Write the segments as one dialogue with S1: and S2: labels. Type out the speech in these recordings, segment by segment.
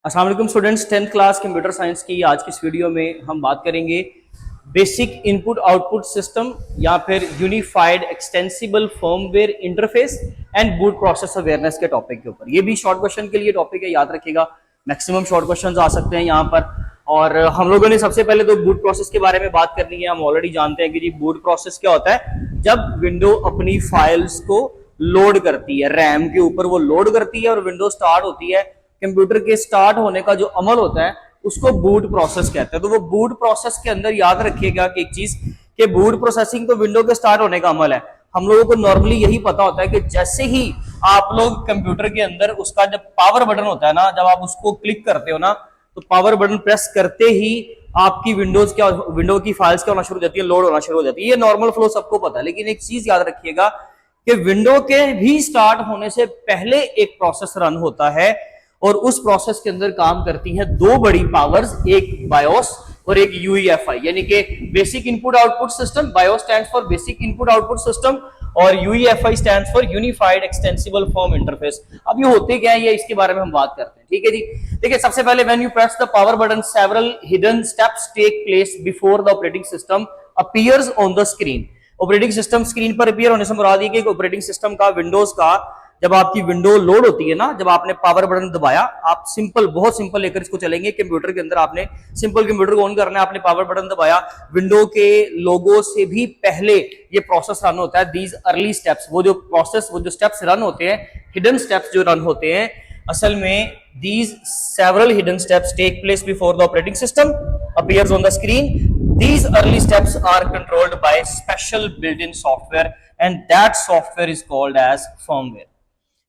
S1: अस्सलाम वालेकुम students, 10th class computer science की आज की इस वीडियो में हम बात करेंगे बेसिक इनपुट आउटपुट सिस्टम या फिर unified extensible firmware interface and boot process awareness के टॉपिक के ऊपर। ये भी शॉर्ट क्वेश्चन के लिए टॉपिक है, याद रखिएगा। मैक्सिमम शॉर्ट क्वेश्चंस आ सकते हैं यहाँ पर। और हम लोगों ने सबसे पहले तो बूट प्रोसेस के बारे में बात करनी है। हम ऑलरेडी जानते हैं कि जी बूट प्रोसेस क्या होता है। जब विंडो अपनी फाइल्स को लोड करती है, रैम के ऊपर वो लोड करती है और विंडो स्टार्ट होती है, कंप्यूटर के स्टार्ट होने का जो अमल होता है उसको बूट प्रोसेस कहते हैं। तो वो बूट प्रोसेस के अंदर याद रखिएगा कि एक चीज कि बूट प्रोसेसिंग तो विंडो के स्टार्ट होने का अमल है। हम लोगों को नॉर्मली यही पता होता है कि जैसे ही आप लोग कंप्यूटर के अंदर उसका जब पावर बटन होता है ना, जब आप उसको क्लिक करते हो ना, तो पावर बटन प्रेस करते ही आपकी विंडो की फाइल्स क्या होना शुरू हो जाती है, लोड होना शुरू हो जाती है। ये नॉर्मल फ्लो सबको पता है, लेकिन एक चीज याद रखिएगा कि विंडो के भी स्टार्ट होने से पहले एक प्रोसेस रन होता है और उस प्रोसेस के अंदर काम करती हैं दो बड़ी पावर्स, एक बायोस और एक यूईएफआई, यानी कि basic input output system. BIOS stands for basic input output system और UEFI stands for unified extensible form interface. अब ये होते क्या है, ये इसके बारे में हम बात करते हैं, ठीक है जी। देखिए, सबसे पहले when you press the power button several hidden steps take place before the operating system appears on the screen. Operating system screen पर अपीयर होने से मुराद ये कि ऑपरेटिंग सिस्टम का, विंडोज का, जब आपकी विंडो लोड होती है ना, जब आपने पावर बटन दबाया, आप सिंपल, बहुत सिंपल लेकर इसको चलेंगे। कंप्यूटर के अंदर आपने सिंपल कंप्यूटर को ऑन करना है, आपने पावर बटन दबाया, विंडो के लोगो से भी पहले ये प्रोसेस रन होता है। दीज अर्ली स्टेप्स, वो जो स्टेप्स रन होते हैं, हिडन स्टेप्स जो रन होते हैं, असल में these several hidden steps take place before the operating system appears on the screen. These early steps are controlled by special built-in software and that software is called as firmware।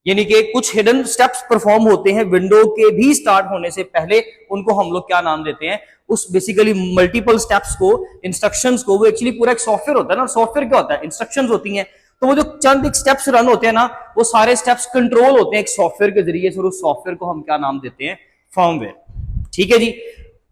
S1: यानी कि कुछ hidden steps perform होते हैं window के भी start होने से पहले, उनको हम लोग क्या नाम देते हैं, उस बेसिकली मल्टीपल स्टेप्स को, इंस्ट्रक्शंस को। वो एक्चुअली पूरा एक सॉफ्टवेयर होता है ना, सॉफ्टवेयर क्या होता है, इंस्ट्रक्शंस होती हैं। तो वो जो चंद एक स्टेप्स रन होते हैं ना, वो सारे स्टेप्स कंट्रोल होते हैं एक सॉफ्टवेयर के जरिए से, और उस सॉफ्टवेयर को हम क्या नाम देते हैं, फर्मवेयर। ठीक है जी,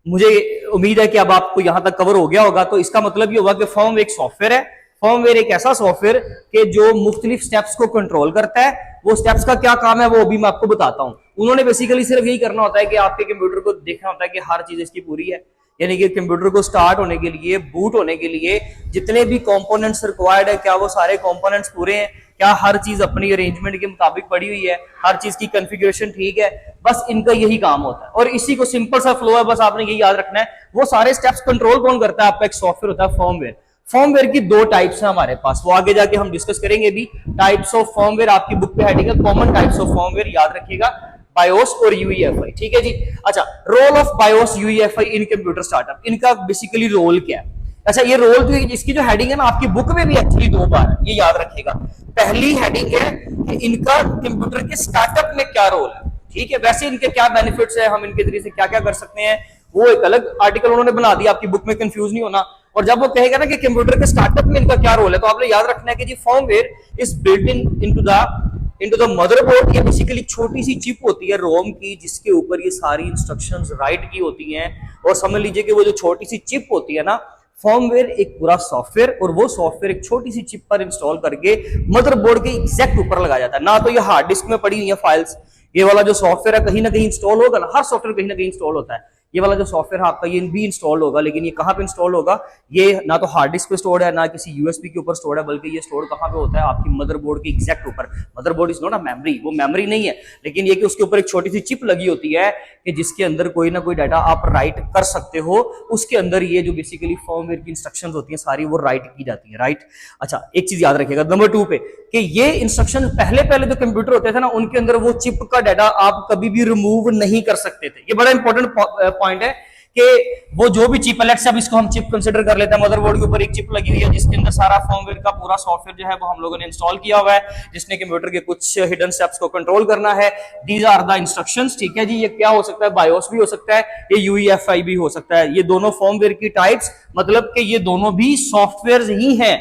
S1: मुझे उम्मीद है कि अब आपको यहां तक कवर हो गया होगा। तो इसका मतलब ये होगा कि फर्मवेयर एक सॉफ्टवेयर है। फर्मवेयर एक ऐसा सॉफ्टवेयर कि जो मुख्तलिफ स्टेप्स को कंट्रोल करता है। वो स्टेप्स का क्या काम है वो अभी मैं आपको बताता हूं। उन्होंने बेसिकली सिर्फ यही करना होता है कि आपके कंप्यूटर को देखना होता है कि हर चीज इसकी पूरी है, यानी कि कंप्यूटर को स्टार्ट होने के लिए, बूट होने के लिए जितने भी कंपोनेंट्स रिक्वायर्ड है, क्या वो सारे कंपोनेंट्स पूरे हैं, क्या हर चीज अपनी अरेंजमेंट के मुताबिक पड़ी हुई है, हर चीज की कॉन्फ़िगरेशन ठीक है। बस इनका यही काम होता है और इसी को सिंपल सा फ्लो है, बस आपने यही याद रखना है। वो सारे स्टेप्स कंट्रोल कौन करता है, आपका एक सॉफ्टवेयर होता है फर्मवेयर। फर्मवेयर की दो टाइप्स हैं हमारे पास, वो आगे जाके हम डिस्कस करेंगे भी। टाइप्स ऑफ फर्मवेयर आपकी बुक पे हेडिंग है, कॉमन टाइप्स ऑफ फर्मवेयर, याद रखिएगा, बायोस और यूईएफआई। ठीक है जी। अच्छा, role of BIOS UEFI in computer startup, इनका बेसिकली रोल क्या है। अच्छा, ये रोल तो इसकी जो हेडिंग है ना आपकी बुक में भी एक्चुअली दो बार है, ये याद रखिएगा। पहली हेडिंग है कि इनका कंप्यूटर के स्टार्टअप में क्या रोल है, ठीक है। वैसे इनके क्या बेनिफिट्स है, हम इनके जरिए से क्या क्या कर सकते हैं, वो एक अलग आर्टिकल उन्होंने बना दिया, आपकी बुक में कंफ्यूज नहीं होना। और जब वो कहेगा ना कि कंप्यूटर के स्टार्टअप में इनका क्या रोल है, तो आपने याद रखना है कि जी firmware is built into the motherboard. ये बेसिकली छोटी सी चिप होती है रोम की, जिसके ऊपर ये सारी इंस्ट्रक्शंस राइट की होती हैं। और समझ लीजिए कि वो जो छोटी सी चिप होती है ना, फर्मवेयर एक पूरा सॉफ्टवेयर, और वो सॉफ्टवेयर एक छोटी सी चिप पर इंस्टॉल करके मदरबोर्ड के एग्जैक्ट ऊपर लगाया जाता है। ना तो ये हार्ड डिस्क में पड़ी हुई है फाइल्स, ये वाला जो सॉफ्टवेयर है कहीं ना कहीं इंस्टॉल होगा ना, हर सॉफ्टवेयर कहीं ना कहीं इंस्टॉल होता है। ये वाला जो सॉफ्टवेयर है आपका, ये भी इंस्टॉल होगा, लेकिन ये कहां पे इंस्टॉल होगा, ये ना तो हार्ड डिस्क पे स्टोर्ड है, ना किसी यूएसबी के ऊपर स्टोर्ड है, बल्कि ये स्टोर कहां पे होता है, आपकी मदरबोर्ड के एग्जैक्ट ऊपर। Motherboard is not a memory, वो मेमोरी नहीं है, लेकिन ये कि उसके ऊपर एक छोटी सी चिप लगी होती है कि जिसके अंदर कोई ना कोई डाटा आप राइट कर सकते हो। उसके अंदर ये जो बेसिकली फर्मवेयर की इंस्ट्रक्शंस होती हैं सारी वो राइट की जाती है, राइट। अच्छा, एक चीज याद रखिएगा नंबर 2 पे, कि ये इंस्ट्रक्शन पहले जो कंप्यूटर होते थे ना, उनके अंदर वो चिप का डाटा आप कभी भी रिमूव नहीं कर सकते थे। ये बड़ा इंपॉर्टेंट पॉइंट है कि वो जो भी चिप, लेट्स से अब इसको हम चिप कंसीडर कर लेते हैं, मदरबोर्ड के ऊपर एक चिप लगी हुई है जिसके अंदर सारा फर्मवेयर का पूरा सॉफ्टवेयर जो है वो हम लोगों ने इंस्टॉल किया हुआ है, जिसने कंप्यूटर के कुछ हिडन स्टेप्स को कंट्रोल करना है। दीज आर द इंस्ट्रक्शंस, ठीक है जी। ये क्या हो सकता है, बायोस भी हो सकता है, ये यूईएफआई भी हो सकता है। ये दोनों फर्मवेयर की टाइप्स, मतलब कि ये दोनों भी सॉफ्टवेयर ही हैं।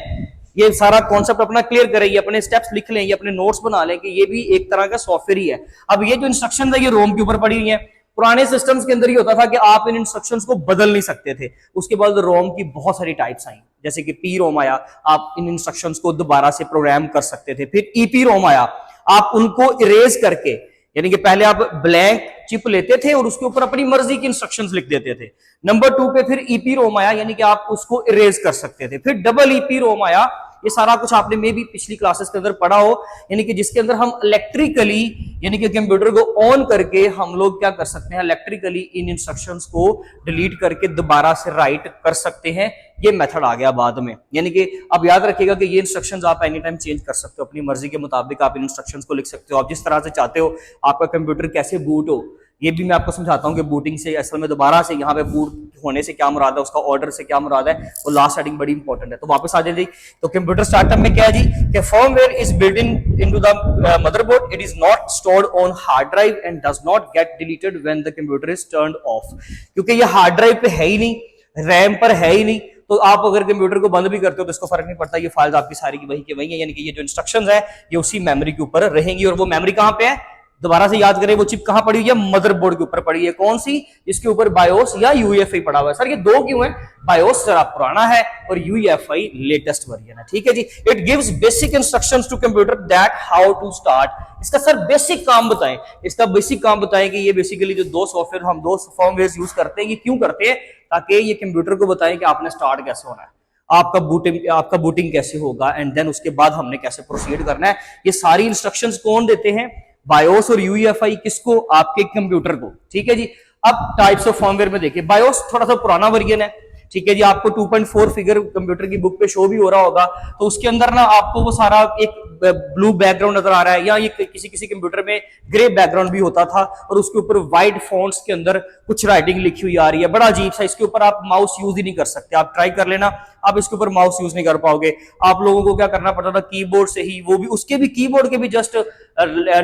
S1: ये सारा कॉन्सेप्ट अपना क्लियर करें, ये अपने स्टेप्स लिख लें, ये अपने नोट्स बना लें कि ये भी एक तरह का सॉफ्टवेयर ही है। अब ये जो इंस्ट्रक्शन है ये रोम के ऊपर पड़ी हुई है। पुराने सिस्टम्स के अंदर ये होता था कि आप इन इंस्ट्रक्शंस को बदल नहीं सकते थे। उसके बाद रोम की बहुत सारी टाइप्स आई, जैसे कि पी रोम आया, आप इन इंस्ट्रक्शंस को दोबारा से प्रोग्राम कर सकते थे। फिर ईपी रोम आया, आप उनको इरेज करके यानी कि पहले आप ब्लैंक चिप लेते थे और उसके ऊपर अपनी मर्जी की इंस्ट्रक्शंस लिख देते थे। नंबर 2 पे फिर ईपी रोम आया, यानी कि आप उसको इरेज कर सकते थे। फिर डबल ईपी रोम आया, ये सारा कुछ आपने मे भी पिछली क्लासेस के अंदर पढ़ा हो, यानी कि जिसके अंदर हम इलेक्ट्रिकली यानी कि कंप्यूटर को ऑन करके हम लोग क्या कर सकते हैं, इलेक्ट्रिकली इन इंस्ट्रक्शंस को डिलीट करके दोबारा से राइट कर सकते हैं। ये मेथड आ गया बाद में, यानी कि अब याद रखिएगा कि ये इंस्ट्रक्शंस आप एनी टाइम चेंज कर सकते हो, अपनी मर्जी के मुताबिक आप इन इंस्ट्रक्शंस को लिख सकते हो, आप जिस तरह से चाहते हो आपका कंप्यूटर कैसे बूट हो। ये भी मैं आपको समझाता हूँ कि बूटिंग से असल में दोबारा से यहाँ पे बूट होने से क्या मुराद है, उसका ऑर्डर से क्या मुराद है, वो लास्ट सेटिंग बड़ी इंपॉर्टेंट है। तो वापस आ जाए जी, तो कंप्यूटर स्टार्टअप में क्या है जी कि firmware is built into the motherboard, it is not stored on hard drive and does not gate deleted when the computer is turned of. क्योंकि ये हार्ड ड्राइव पे है ही नहीं, रैम पर है ही नहीं, तो आप अगर कंप्यूटर को बंद भी करते हो तो इसको फर्क नहीं पड़ता, ये फाइल्स आपकी सारी की वही के वही है, यानी कि ये जो इंस्ट्रक्शंस है ये उसी मेमोरी के ऊपर रहेंगी। और वो मेमोरी कहां पे है, दोबारा से याद करें, वो चिप कहां पड़ी हुई है, मदरबोर्ड के ऊपर पड़ी है। कौन सी, इसके ऊपर बायोस या यूईएफआई पड़ा हुआ है। सर ये दो क्यों है, बायोस जरा पुराना है और यूईएफआई लेटेस्ट वर्जन है, ठीक है जी। It gives basic instructions to computer that how to start. इसका सर बेसिक काम बताएं, इसका बेसिक काम बताएं कि ये बेसिकली जो दो सॉफ्टवेयर हम दो फर्मवेयर यूज करते हैं, ये क्यों करते हैं, ताकि ये कंप्यूटर को बताएं कि आपने स्टार्ट कैसे होना है, आपका बूटिंग कैसे होगा, एंड देन उसके बाद हमने कैसे प्रोसीड करना है। ये सारी इंस्ट्रक्शंस कौन देते हैं, बायोस और यूईएफआई। किसको, आपके कंप्यूटर को, ठीक है जी। अब टाइप्स ऑफ फर्मवेयर में देखिए, बायोस थोड़ा सा पुराना वर्जन है, ठीक है जी। आपको 2.4 फिगर कंप्यूटर की बुक पे शो भी हो रहा होगा, तो उसके अंदर ना आपको वो सारा एक ब्लू बैकग्राउंड नजर आ रहा है, या ये किसी किसी कंप्यूटर में ग्रे बैकग्राउंड भी होता था और उसके ऊपर व्हाइट फॉन्ट्स के अंदर कुछ राइटिंग लिखी हुई आ रही है, बड़ा अजीब सा। इसके ऊपर आप माउस यूज ही नहीं कर सकते, आप ट्राई कर लेना, आप इसके ऊपर माउस यूज नहीं कर पाओगे। आप लोगों को क्या करना पड़ता था, कीबोर्ड से ही, वो भी उसके भी कीबोर्ड के भी जस्ट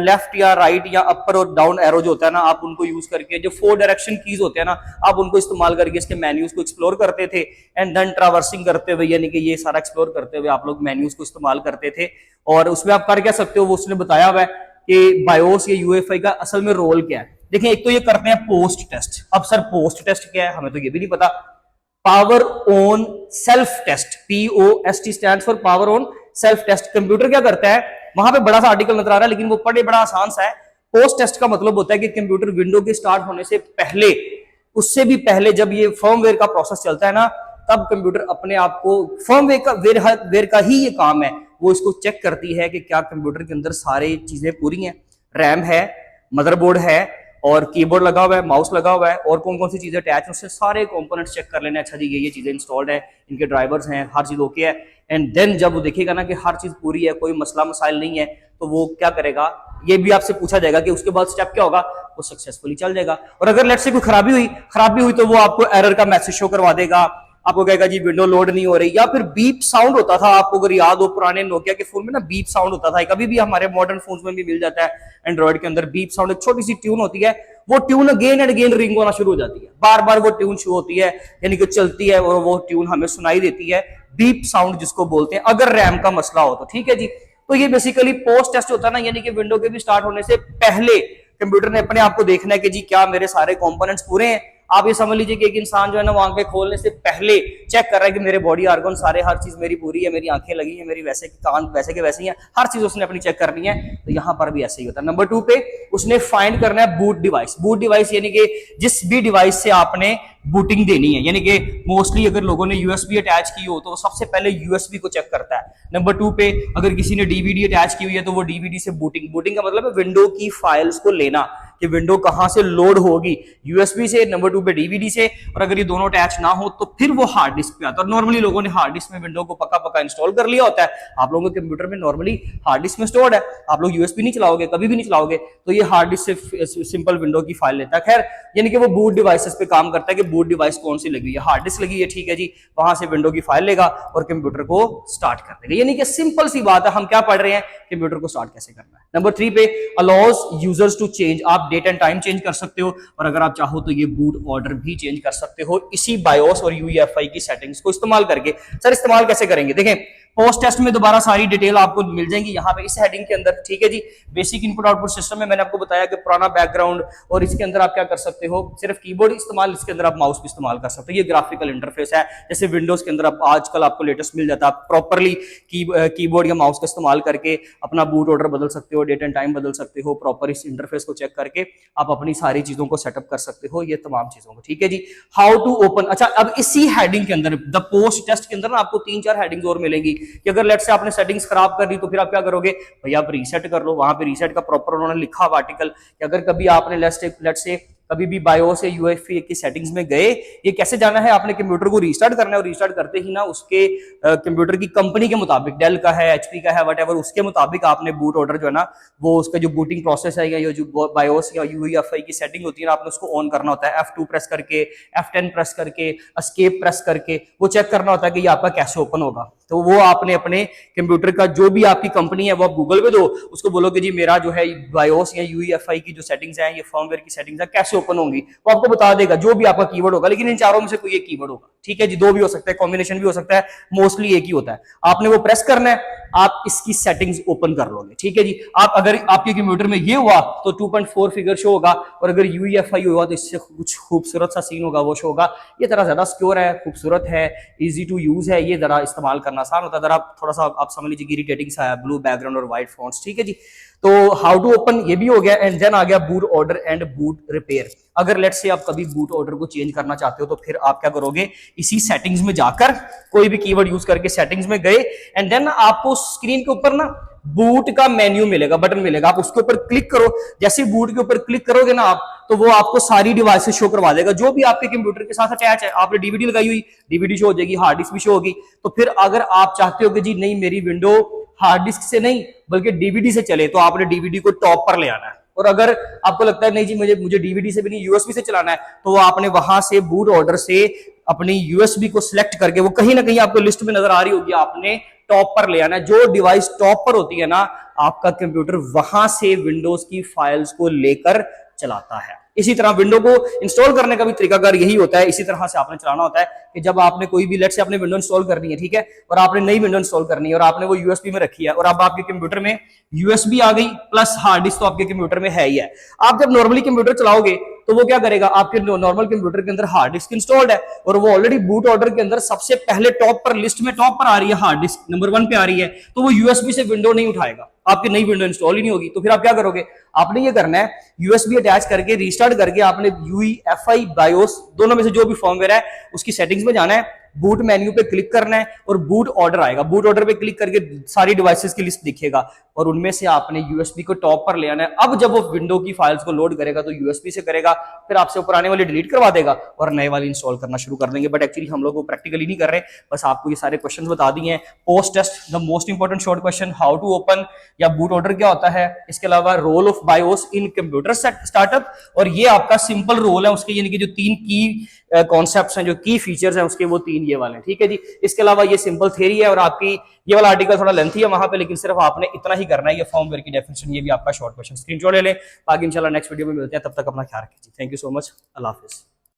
S1: लेफ्ट या राइट या अपर और डाउन एरो जो होता है ना, आप उनको यूज करके, जो 4 डायरेक्शन कीज होते हैं ना, आप उनको इस्तेमाल करके इसके मेन्यूज को एक्सप्लोर करते थे। एंड देन ट्रावर्सिंग करते हुए, यानी कि ये सारा एक्सप्लोर करते हुए आप लोग मेन्यूज को इस्तेमाल करते थे। और उसमें आप कर क्या सकते हो, वो उसने बताया हुआ है कि बायोस या यूएफआई का असल में रोल क्या है। देखिए, एक तो ये करते हैं पोस्ट टेस्ट। अब सर पोस्ट टेस्ट क्या है, हमें तो ये भी नहीं पता। Power on self test, POST stands for power on self test. Computer क्या करता है, वहां पे बड़ा सा आर्टिकल नजर आ रहा है लेकिन वो पढ़े बड़ा आसान सा है। पोस्ट टेस्ट का मतलब होता है कि कंप्यूटर विंडो के स्टार्ट होने से पहले, उससे भी पहले, जब ये फर्मवेयर का प्रोसेस चलता है ना, तब कंप्यूटर अपने आप को, फर्मवेयर का ही ये काम है, वो इसको चेक करती है कि क्या कंप्यूटर के अंदर सारी चीजें पूरी हैं, रैम है, मदरबोर्ड है और कीबोर्ड लगा हुआ है, माउस लगा हुआ है, और कौन कौन सी चीजें अटैच हैं, उससे सारे कंपोनेंट्स चेक कर लेने। अच्छा जी, ये चीजें इंस्टॉल्ड है, इनके ड्राइवर्स हैं, हर चीज ओके है। एंड देन जब वो देखेगा ना कि हर चीज पूरी है, कोई मसला मसाइल नहीं है, तो वो क्या करेगा, ये भी आपसे पूछा जाएगा कि उसके बाद स्टेप क्या होगा, वो सक्सेसफुली चल जाएगा। और अगर लेट्स से कोई खराबी हुई तो वो आपको एरर का मैसेज शो करवा देगा, आपको कहेगा जी विंडो लोड नहीं हो रही, या फिर बीप साउंड होता था, आपको अगर याद हो पुराने नोकिया के फोन में ना बीप साउंड होता था, कभी भी हमारे मॉडर्न फोन्स में भी मिल जाता है, एंड्रॉइड के अंदर बीप साउंड, एक छोटी सी ट्यून होती है, वो tune again and again ring होना शुरू हो जाती है, बार बार वो ट्यून शुरू होती है, यानी कि चलती है और वो ट्यून हमें सुनाई देती है, बीप साउंड जिसको बोलते हैं, अगर रैम का मसला हो तो, ठीक है जी। तो ये बेसिकली पोस्ट टेस्ट होता है ना, यानी कि विंडो के भी स्टार्ट होने से पहले कंप्यूटर ने अपने आप को देखना है कि जी क्या मेरे सारे कंपोनेंट्स पूरे हैं। आप ये समझ लीजिए कि एक इंसान जो है ना, वो आंखें खोलने से पहले चेक कर रहा है कि मेरे बॉडी आर्गन सारे, हर चीज मेरी पूरी है, मेरी आंखें लगी है, मेरी वैसे कान वैसे के वैसे ही है, हर चीज उसने अपनी चेक करनी है। तो यहाँ पर भी ऐसे ही होता है। नंबर 2 पे उसने फाइंड करना है बूट डिवाइस। बूट डिवाइस यानी कि जिस भी डिवाइस से आपने बूटिंग देनी है, यानी कि मोस्टली अगर लोगों ने यूएसबी अटैच की हो तो सबसे पहले यूएसबी को चेक करता है। नंबर 2 पे अगर किसी ने डीवीडी अटैच की हुई है तो वो डीवीडी से बूटिंग का मतलब है विंडो की फाइल्स को लेना, कि विंडो कहां से लोड होगी, यूएसबी से, नंबर 2 पे डीवीडी से, और अगर ये दोनों अटैच ना हो तो फिर वो हार्ड डिस्क पे आता है। और नॉर्मली लोगों ने हार्ड डिस्क में विंडो को पक्का इंस्टॉल कर लिया होता है। आप लोगों के कंप्यूटर में नॉर्मली हार्ड डिस्क में स्टोर्ड है, आप लोग यूएसबी नहीं चलाओगे, कभी भी नहीं चलाओगे, तो ये हार्ड डिस्क से सिंपल विंडो की फाइल लेता है। खैर, यानी कि वो बूट डिवाइसेस पे काम करता है कि बूट डिवाइस कौन सी लगी है, हार्ड डिस्क लगी है, ठीक है जी, वहां से विंडो की फाइल लेगा और कंप्यूटर को स्टार्ट कर देगा। यानी कि सिंपल सी बात है, हम क्या पढ़ रहे हैं, कंप्यूटर को स्टार्ट कैसे करना है। नंबर 3 पे अलाउज यूजर्स टू चेंज, आप डेट एंड टाइम चेंज कर सकते हो, और अगर आप चाहो तो ये बूट ऑर्डर भी चेंज कर सकते हो इसी बायोस और यूईएफआई की सेटिंग्स को इस्तेमाल करके। सर इस्तेमाल कैसे करेंगे, देखें पोस्ट टेस्ट में दोबारा सारी डिटेल आपको मिल जाएंगी यहाँ पे इस हेडिंग के अंदर, ठीक है जी। बेसिक इनपुट आउटपुट सिस्टम में मैंने आपको बताया कि पुराना बैकग्राउंड, और इसके अंदर आप क्या कर सकते हो, सिर्फ कीबोर्ड इस्तेमाल, इसके अंदर आप माउस भी इस्तेमाल कर सकते हो। ये ग्राफिकल इंटरफेस है, जैसे विंडोज के अंदर आप आजकल आपको लेटेस्ट मिल जाता है, प्रॉपरली कीबोर्ड या माउस का इस्तेमाल करके अपना बूट ऑर्डर बदल सकते हो, डेट एंड टाइम बदल सकते हो, प्रॉपर इस इंटरफेस को चेक करके आप अपनी सारी चीजों को सेटअप कर सकते हो, ये तमाम चीजों को, ठीक है जी। हाउ टू ओपन, अच्छा अब इसी हेडिंग के अंदर द पोस्ट टेस्ट के अंदर ना आपको 3-4 हेडिंग्स और मिलेंगी कि अगर लेट से आपने सेटिंग्स खराब कर दी तो फिर आप क्या करोगे भैया, आप रीसेट कर लो। वहां पे रीसेट का प्रॉपर उन्होंने लिखा हुआ आर्टिकल कि अगर कभी आपने लेट से कभी भी बायोस या यूएफए की सेटिंग्स में गए, ये कैसे जाना है, आपने कंप्यूटर को रीस्टार्ट करना है और रीस्टार्ट करते ही ना उसके कंप्यूटर की कंपनी के मुताबिक, डेल का है, एचपी का है, व्हाटएवर, उसके मुताबिक आपने बूट ऑर्डर जो है ना, वो उसका जो बूटिंग प्रोसेस है या जो बायोस या यूईएफआई की सेटिंग होती है ना, आपने उसको ऑन करना होता है, F2 प्रेस करके, F10 प्रेस करके, एस्केप प्रेस करके, वो चेक करना होता है कि ये आपका कैसे ओपन होगा। तो वो आपने अपने कंप्यूटर का जो भी आपकी कंपनी है वो आप गूगल पे दो, उसको बोलो कि जी मेरा जो है बायोस या यूईएफआई की जो सेटिंग्स है, ये फर्मवेयर की सेटिंग्स है, कैसे ओपन होंगी, वो आपको बता देगा, जो भी आपका कीवर्ड होगा। लेकिन इन चारों में से कोई एक कीवर्ड होगा, ठीक है जी। 2 भी हो सकता है, कॉम्बिनेशन भी हो सकता है, मोस्टली एक ही होता है। आपने वो प्रेस करना है, आप इसकी सेटिंग्स ओपन कर लोगे, ठीक है जी। आप अगर आपके कंप्यूटर में ये हुआ तो 2.4 फिगर शो होगा, और अगर यूईएफआई हुआ तो इससे कुछ खूबसूरत सा सीन होगा, वो शो होगा। ये जरा ज्यादा सिक्योर है, खूबसूरत है, इजी टू यूज है, ये जरा इस्तेमाल करना आसान होता है। जरा थोड़ा सा आप समझ लीजिए इरिटेटिंग सा है, ब्लू बैकग्राउंड और व्हाइट फॉन्ट्स, ठीक है जी। तो हाउ टू ओपन ये भी हो गया, एंड देन आ गया boot order and boot repair. अगर लेट्स से आप कभी बूट ऑर्डर को चेंज करना चाहते हो तो फिर आप क्या करोगे, इसी सेटिंग्स में जाकर कोई भी कीवर्ड यूज करके सेटिंग्स में गए, एंड देन आपको स्क्रीन के ऊपर ना बूट का मेन्यू मिलेगा, बटन मिलेगा, आप उसके ऊपर क्लिक करो। जैसे बूट के ऊपर क्लिक करोगे ना आप, तो वो आपको सारी डिवाइसेस शो करवा देगा जो भी आपके कंप्यूटर के साथ अटैच है। आपने डीवीडी लगाई हुई, डीवीडी शो हो जाएगी, हार्ड डिस्क भी शो होगी। तो फिर अगर आप चाहते हो कि जी नहीं मेरी विंडो हार्ड डिस्क से नहीं बल्कि डीवीडी से चले, तो आपने डीवीडी को टॉप पर ले आना है। और अगर आपको लगता है नहीं जी मुझे डीवीडी से भी नहीं यूएसबी से चलाना है, तो वो आपने वहां से बूट ऑर्डर से अपनी यूएसबी को सिलेक्ट करके, वो कहीं ना कहीं आपको लिस्ट में नजर आ रही होगी, आपने टॉप पर ले आना है। जो डिवाइस टॉप पर होती है ना, आपका कंप्यूटर वहां से विंडोज की फाइल्स को लेकर चलाता है। इसी तरह विंडो को इंस्टॉल करने का भी तरीकाकार यही होता है, इसी तरह से आपने चलाना होता है कि जब आपने कोई भी लेट से आपने विंडो इंस्टॉल करनी है, ठीक है, और आपने नई विंडो इंस्टॉल करनी है और आपने वो यूएसबी में रखी है, और अब आपके कंप्यूटर में यूएसबी आ गई प्लस हार्ड डिस्क तो आपके कंप्यूटर में है ही है। आप जब नॉर्मली कंप्यूटर चलाओगे तो वो क्या करेगा, आपके नॉर्मल कंप्यूटर के अंदर हार्ड डिस्क इंस्टॉल्ड है और वो ऑलरेडी बूट ऑर्डर के अंदर सबसे पहले टॉप पर, लिस्ट में टॉप पर आ रही है, हार्ड डिस्क नंबर 1 पे आ रही है, तो वो यूएसबी से विंडो नहीं उठाएगा, आपकी नई विंडो इंस्टॉल ही नहीं होगी। तो फिर आप क्या करोगे, आपने ये करना है यूएसबी अटैच करके रीस्टार्ट करके आपने यूईएफआई बायोस दोनों में से जो भी फर्मवेयर है उसकी सेटिंग्स में जाना है, बूट मेन्यू पे क्लिक करना है और बूट ऑर्डर आएगा। बूट ऑर्डर पे क्लिक करके सारी डिवाइसेस की लिस्ट दिखेगा और उनमें से आपने यूएसबी को टॉप पर ले आना है। अब जब वो विंडो की फाइल्स को लोड करेगा तो यूएसबी से करेगा, फिर आपसे पुराने वाले डिलीट करवा देगा और नए वाले इंस्टॉल करना शुरू कर देंगे। बट एक्चुअली हम लोग वो प्रैक्टिकली नहीं कर रहे, बस आपको ये सारे क्वेश्चंस बता दिए हैं। POST test the most important short question, how to open या बूट ऑर्डर क्या होता है, इसके अलावा role of BIOS in computer startup, और ये आपका सिंपल रोल है उसके, यानी कि जो 3 की कॉन्सेप्ट्स हैं, जो की फीचर्स हैं उसके, वो 3 ये वाले हैं, ठीक है जी। इसके अलावा ये सिंपल थ्योरी है और आपकी ये वाला आर्टिकल थोड़ा लेंथी है वहां पे, लेकिन सिर्फ आपने इतना ही करना है, ये फॉर्मवेयर की डेफिनेशन, ये भी आपका शॉर्ट क्वेश्चन स्क्रीनशॉट ले लें। बाकी इंशाल्लाह नेक्स्ट वीडियो में मिलते हैं, तब तक अपना ख्याल रखिए। Thank you so much, Allah Hafiz.